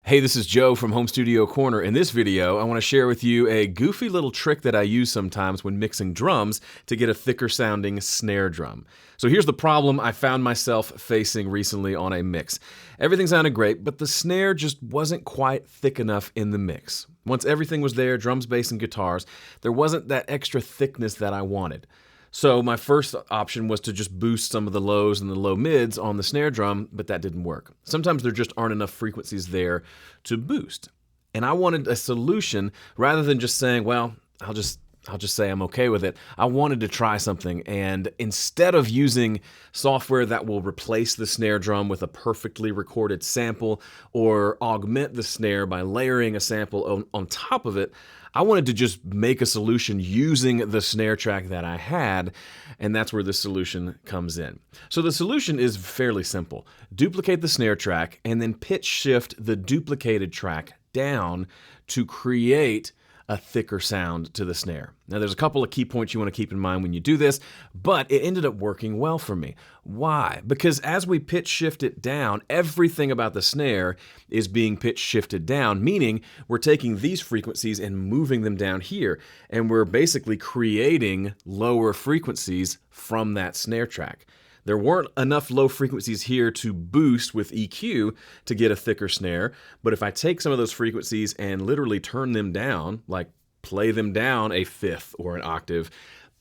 Hey, this is Joe from Home Studio Corner. In this video, I want to share with you a goofy little trick that I use sometimes when mixing drums to get a thicker sounding snare drum. So here's the problem I found myself facing recently on a mix. Everything sounded great, but the snare just wasn't quite thick enough in the mix. Once everything was there, drums, bass, and guitars, there wasn't that extra thickness that I wanted. So my first option was to just boost some of the lows and the low mids on the snare drum, but that didn't work. Sometimes there just aren't enough frequencies there to boost. And I wanted a solution rather than just saying, well, I'll just say I'm okay with it. I wanted to try something, and instead of using software that will replace the snare drum with a perfectly recorded sample or augment the snare by layering a sample on top of it, I wanted to just make a solution using the snare track that I had, and that's where this solution comes in. So the solution is fairly simple. Duplicate the snare track and then pitch shift the duplicated track down to create a thicker sound to the snare. Now there's a couple of key points you want to keep in mind when you do this, but it ended up working well for me. Why? Because as we pitch shift it down, everything about the snare is being pitch shifted down, meaning we're taking these frequencies and moving them down here, and we're basically creating lower frequencies from that snare track. There weren't enough low frequencies here to boost with EQ to get a thicker snare, but if I take some of those frequencies and literally turn them down, like play them down a fifth or an octave,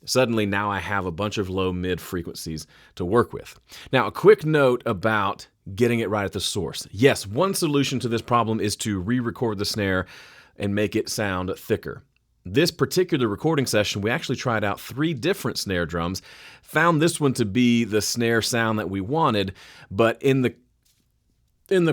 suddenly now I have a bunch of low mid frequencies to work with. Now, a quick note about getting it right at the source. Yes, one solution to this problem is to re-record the snare and make it sound thicker. This particular recording session, we actually tried out 3 different snare drums, found this one to be the snare sound that we wanted, but in the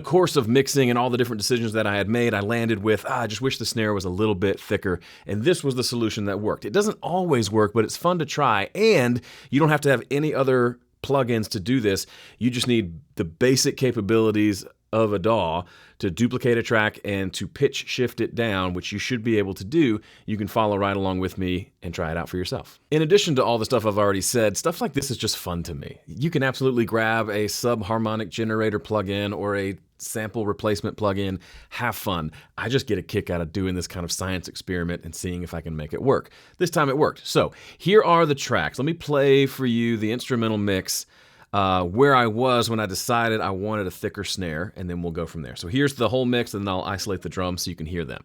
course of mixing and all the different decisions that I had made, I landed with, I just wish the snare was a little bit thicker, and this was the solution that worked. It doesn't always work, but it's fun to try, and you don't have to have any other plugins to do this. You just need the basic capabilities of a DAW to duplicate a track and to pitch shift it down, which you should be able to do. You can follow right along with me and try it out for yourself. In addition to all the stuff I've already said, stuff like this is just fun to me. You can absolutely grab a sub-harmonic generator plugin or a sample replacement plugin, have fun. I just get a kick out of doing this kind of science experiment and seeing if I can make it work. This time it worked. So here are the tracks. Let me play for you the instrumental mix where I was when I decided I wanted a thicker snare, and then we'll go from there. So here's the whole mix, and then I'll isolate the drums so you can hear them.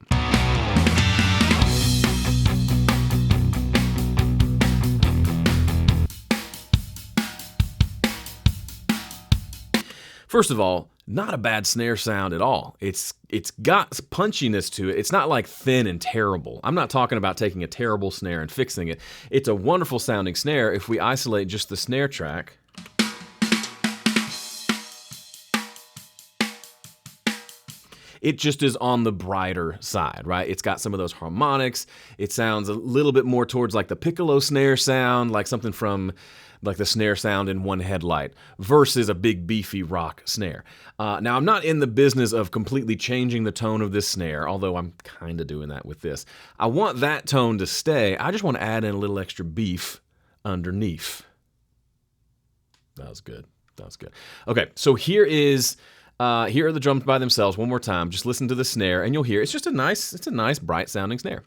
First of all, not a bad snare sound at all. It's got punchiness to it. It's not like thin and terrible. I'm not talking about taking a terrible snare and fixing it. It's a wonderful sounding snare if we isolate just the snare track. It just is on the brighter side, right? It's got some of those harmonics. It sounds a little bit more towards like the piccolo snare sound, like something from like the snare sound in One Headlight versus a big beefy rock snare. Now, I'm not in the business of completely changing the tone of this snare, although I'm kind of doing that with this. I want that tone to stay. I just want to add in a little extra beef underneath. That was good. That was good. Okay, so here are the drums by themselves one more time. Just listen to the snare and you'll hear it's a nice bright sounding snare.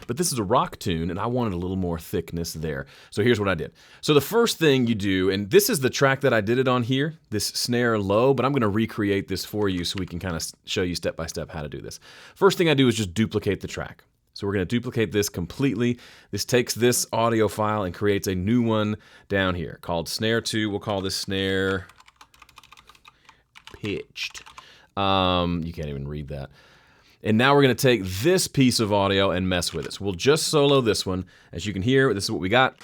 But this is a rock tune and I wanted a little more thickness there. So here's what I did. So the first thing you do, and this is the track that I did it on here, this snare low, but I'm gonna recreate this for you so we can kind of show you step by step how to do this. First thing I do is just duplicate the track. So we're going to duplicate this completely. This takes this audio file and creates a new one down here called snare 2. We'll call this snare pitched. You can't even read that. And now we're going to take this piece of audio and mess with it. So we'll just solo this one. As you can hear, this is what we got.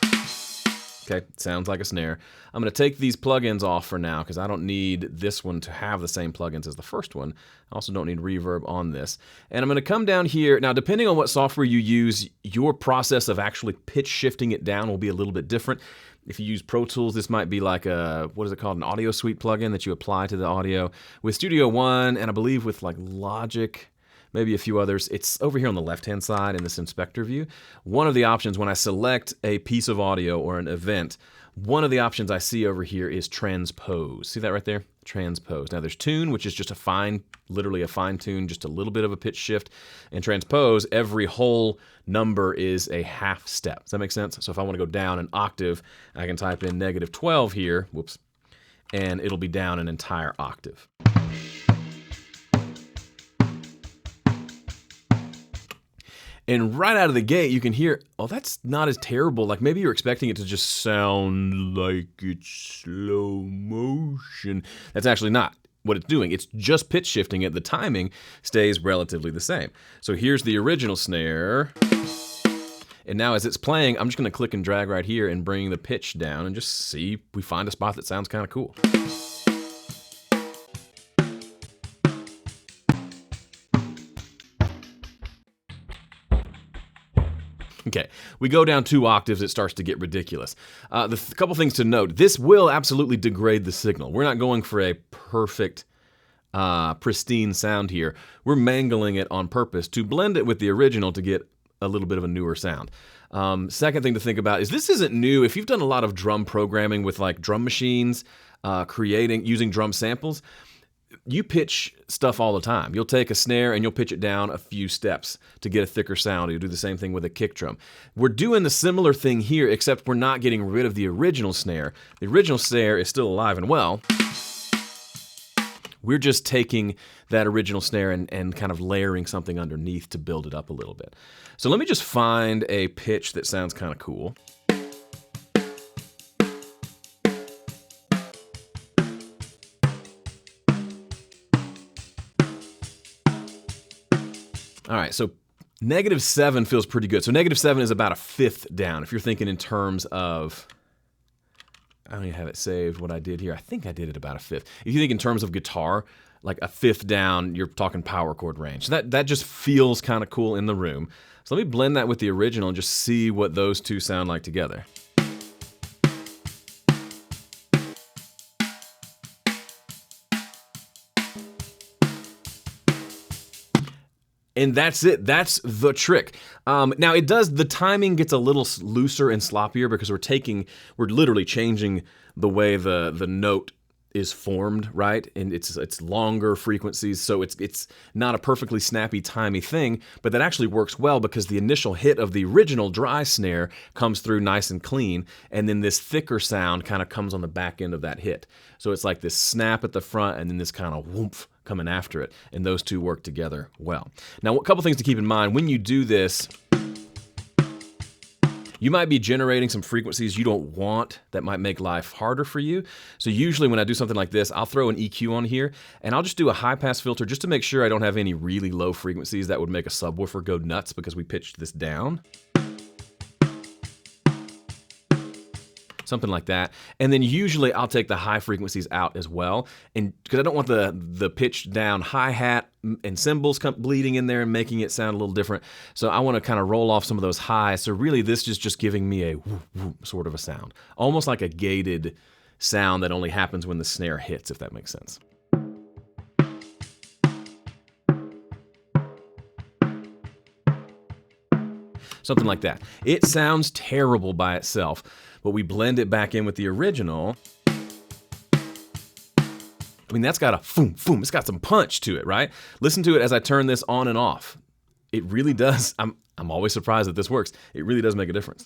Okay, sounds like a snare. I'm going to take these plugins off for now because I don't need this one to have the same plugins as the first one. I also don't need reverb on this. And I'm going to come down here. Now, depending on what software you use, your process of actually pitch shifting it down will be a little bit different. If you use Pro Tools, this might be like a, what is it called, an Audio Suite plugin that you apply to the audio. With Studio One, and I believe with like Logic, maybe a few others. It's over here on the left-hand side in this inspector view. One of the options when I select a piece of audio or an event, one of the options I see over here is transpose. See that right there? transpose. Now there's tune, which is just a fine, literally a fine tune, just a little bit of a pitch shift. And transpose, every whole number is a half step. Does that make sense? So if I want to go down an octave, I can type in -12 here, whoops, and it'll be down an entire octave. And right out of the gate, you can hear, oh, that's not as terrible. Like maybe you're expecting it to just sound like it's slow motion. That's actually not what it's doing. It's just pitch shifting it. The timing stays relatively the same. So here's the original snare. And now as it's playing, I'm just gonna click and drag right here and bring the pitch down and just see if we find a spot that sounds kind of cool. Okay, we go down 2 octaves, it starts to get ridiculous. Couple things to note, this will absolutely degrade the signal. We're not going for a perfect, pristine sound here. We're mangling it on purpose to blend it with the original to get a little bit of a newer sound. Second thing to think about is this isn't new. If you've done a lot of drum programming with like drum machines, using drum samples, you pitch stuff all the time. You'll take a snare and you'll pitch it down a few steps to get a thicker sound. You'll do the same thing with a kick drum. We're doing the similar thing here, except we're not getting rid of the original snare. The original snare is still alive and well. We're just taking that original snare and kind of layering something underneath to build it up a little bit. So let me just find a pitch that sounds kind of cool. All right, so -7 feels pretty good. So -7 is about a fifth down. If you're thinking in terms of, I don't even have it saved what I did here. I think I did it about a fifth. If you think in terms of guitar, like a fifth down, you're talking power chord range. So that just feels kind of cool in the room. So let me blend that with the original and just see what those two sound like together. And that's it. That's the trick. Now the timing gets a little looser and sloppier because we're literally changing the way the note is formed, right? And it's longer frequencies, so it's not a perfectly snappy, timey thing, but that actually works well because the initial hit of the original dry snare comes through nice and clean, and then this thicker sound kind of comes on the back end of that hit. So it's like this snap at the front and then this kind of whoomph coming after it, and those two work together well. Now, a couple things to keep in mind when you do this. You might be generating some frequencies you don't want that might make life harder for you. So usually when I do something like this, I'll throw an EQ on here and I'll just do a high pass filter just to make sure I don't have any really low frequencies that would make a subwoofer go nuts because we pitched this down. Something like that. And then usually I'll take the high frequencies out as well, and because I don't want the pitch down hi-hat and cymbals bleeding in there and making it sound a little different. So I want to kind of roll off some of those highs. So really this is just giving me a whoop, whoop sort of a sound. Almost like a gated sound that only happens when the snare hits, if that makes sense. Something like that. It sounds terrible by itself, but we blend it back in with the original. I mean, that's got a foom, foom. It's got some punch to it, right? Listen to it as I turn this on and off. It really does. I'm always surprised that this works. It really does make a difference.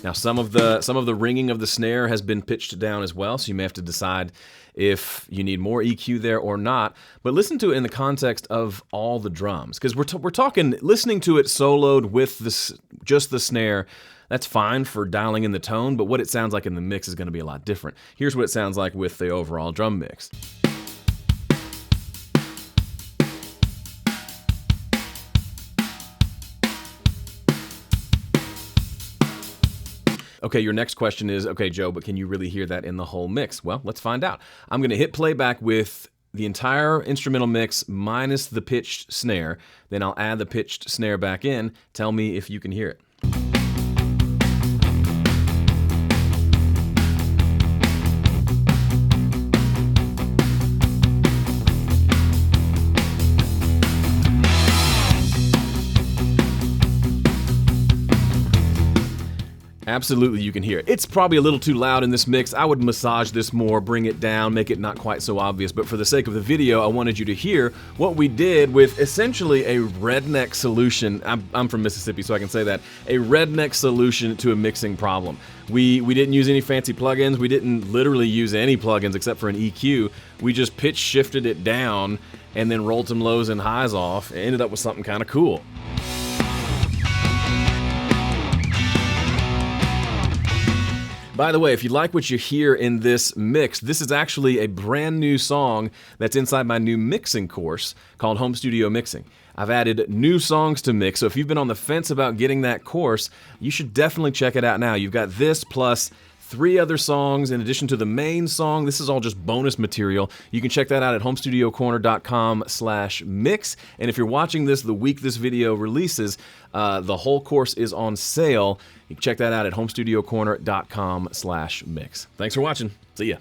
Now, some of the ringing of the snare has been pitched down as well, so you may have to decide if you need more EQ there or not. But listen to it in the context of all the drums, because we're talking listening to it soloed with just the snare. That's fine for dialing in the tone, but what it sounds like in the mix is going to be a lot different. Here's what it sounds like with the overall drum mix. Okay, your next question is, okay, Joe, but can you really hear that in the whole mix? Well, let's find out. I'm going to hit playback with the entire instrumental mix minus the pitched snare. Then I'll add the pitched snare back in. Tell me if you can hear it. Absolutely, you can hear it. It's probably a little too loud in this mix. I would massage this more, bring it down, make it not quite so obvious. But for the sake of the video, I wanted you to hear what we did with essentially a redneck solution. I'm from Mississippi, so I can say that. A redneck solution to a mixing problem. We didn't use any fancy plugins. We didn't literally use any plugins except for an EQ. We just pitch shifted it down and then rolled some lows and highs off and ended up with something kind of cool. By the way, if you like what you hear in this mix, this is actually a brand new song that's inside my new mixing course called Home Studio Mixing. I've added new songs to mix, so if you've been on the fence about getting that course, you should definitely check it out now. You've got this plus 3 other songs in addition to the main song. This is all just bonus material. You can check that out at homestudiocorner.com/mix. And if you're watching this the week this video releases, the whole course is on sale. You can check that out at homestudiocorner.com/mix. Thanks for watching. See ya.